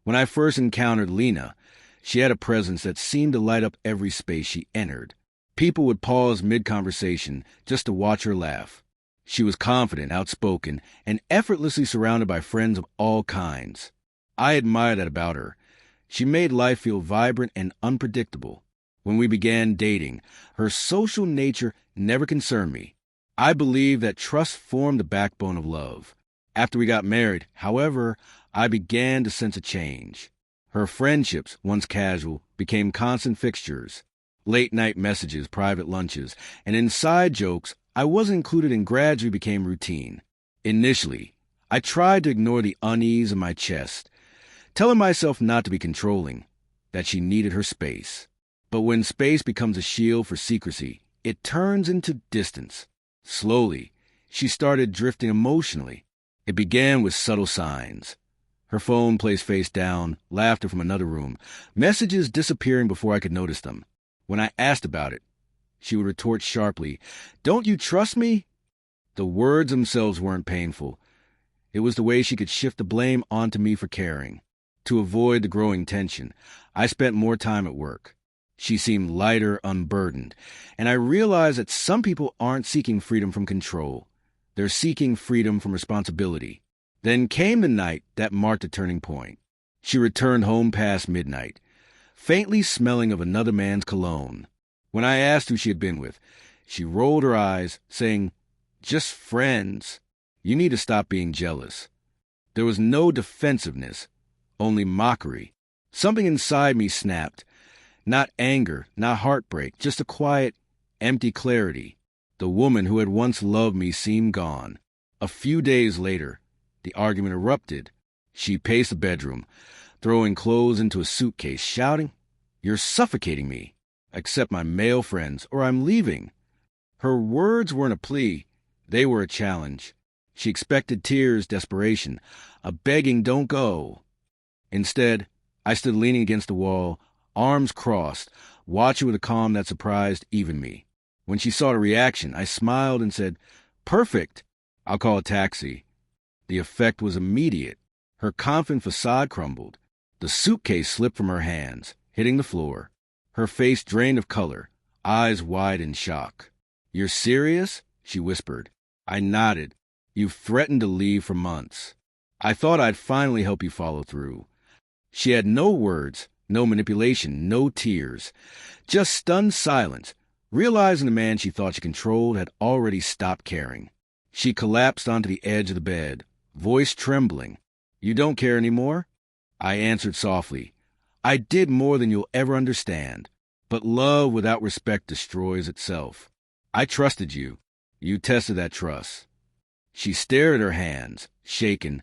When I first encountered Lena, she had a presence that seemed to light up every space she entered. People would pause mid-conversation just to watch her laugh. She was confident, outspoken, and effortlessly surrounded by friends of all kinds. I admired that about her. She made life feel vibrant and unpredictable. When we began dating, her social nature never concerned me. I believe that trust formed the backbone of love. After we got married, however, I began to sense a change. Her friendships, once casual, became constant fixtures. Late-night messages, private lunches, and inside jokes I wasn't included in gradually became routine. Initially, I tried to ignore the unease in my chest, telling myself not to be controlling, that she needed her space. But when space becomes a shield for secrecy, it turns into distance. Slowly, she started drifting emotionally. It began with subtle signs. Her phone placed face down, laughter from another room, messages disappearing before I could notice them. When I asked about it, she would retort sharply, "Don't you trust me?" The words themselves weren't painful. It was the way she could shift the blame onto me for caring. To avoid the growing tension, I spent more time at work. She seemed lighter, unburdened, and I realized that some people aren't seeking freedom from control. They're seeking freedom from responsibility. Then came the night that marked a turning point. She returned home past midnight, faintly smelling of another man's cologne. When I asked who she had been with, she rolled her eyes, saying, "Just friends. You need to stop being jealous." There was no defensiveness, only mockery. Something inside me snapped. Not anger, not heartbreak, just a quiet, empty clarity. The woman who had once loved me seemed gone. A few days later, the argument erupted. She paced the bedroom, throwing clothes into a suitcase, shouting, "You're suffocating me. Accept my male friends, or I'm leaving." Her words weren't a plea. They were a challenge. She expected tears, desperation, a begging, "Don't go." Instead, I stood leaning against the wall, arms crossed, watching with a calm that surprised even me. When she saw the reaction, I smiled and said, "Perfect. I'll call a taxi." The effect was immediate. Her confident facade crumbled. The suitcase slipped from her hands, hitting the floor. Her face drained of color, eyes wide in shock. "You're serious?" she whispered. I nodded. "You've threatened to leave for months. I thought I'd finally help you follow through." She had no words, no manipulation, no tears. Just stunned silence, realizing the man she thought she controlled had already stopped caring. She collapsed onto the edge of the bed, voice trembling. "You don't care anymore?" I answered softly. "I did more than you'll ever understand. But love without respect destroys itself. I trusted you. You tested that trust." She stared at her hands, shaken,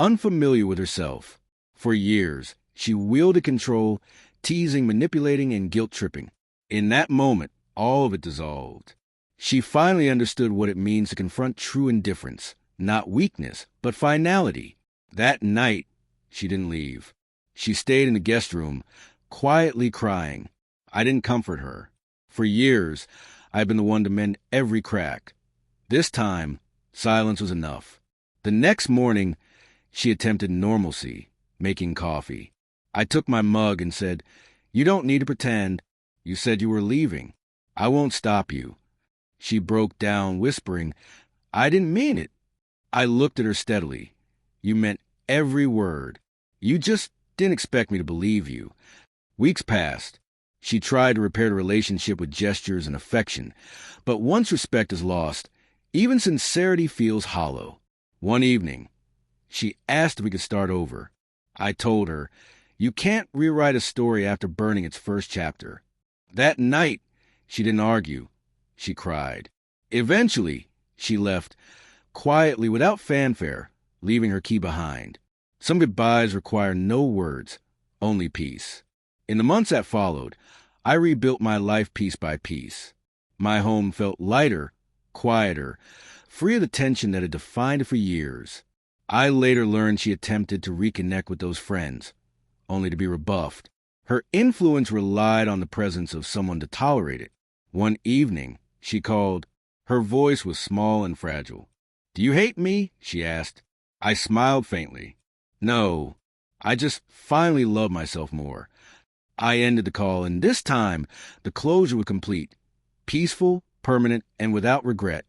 unfamiliar with herself. For years, she wielded control, teasing, manipulating, and guilt-tripping. In that moment, all of it dissolved. She finally understood what it means to confront true indifference, not weakness, but finality. That night, she didn't leave. She stayed in the guest room, quietly crying. I didn't comfort her. For years, I've been the one to mend every crack. This time, silence was enough. The next morning, she attempted normalcy, making coffee. I took my mug and said, "You don't need to pretend. You said you were leaving. I won't stop you." She broke down, whispering, "I didn't mean it." I looked at her steadily. "You meant every word. You just didn't expect me to believe you." Weeks passed. She tried to repair the relationship with gestures and affection, but once respect is lost, even sincerity feels hollow. One evening, she asked if we could start over. I told her, "You can't rewrite a story after burning its first chapter." That night, she didn't argue. She cried. Eventually, she left, quietly, without fanfare, leaving her key behind. Some goodbyes require no words, only peace. In the months that followed, I rebuilt my life piece by piece. My home felt lighter, quieter, free of the tension that had defined it for years. I later learned she attempted to reconnect with those friends, only to be rebuffed. Her influence relied on the presence of someone to tolerate it. One evening, she called. Her voice was small and fragile. "Do you hate me?" she asked. I smiled faintly. "No, I just finally loved myself more. I ended the call, and this time the closure was complete, peaceful, permanent, and without regret.